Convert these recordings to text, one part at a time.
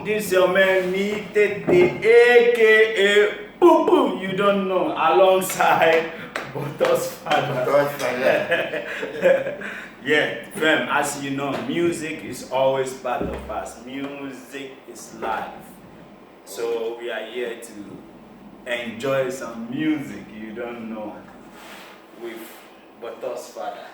This your man, me, Tete, aka Boom Boom, you don't know, alongside Butters Father. Yeah, fam, as you know, music is always part of us. Music is life. So we are here to enjoy some music you don't know with Butters Father.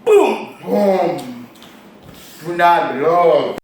Boom! Boom! Funad love.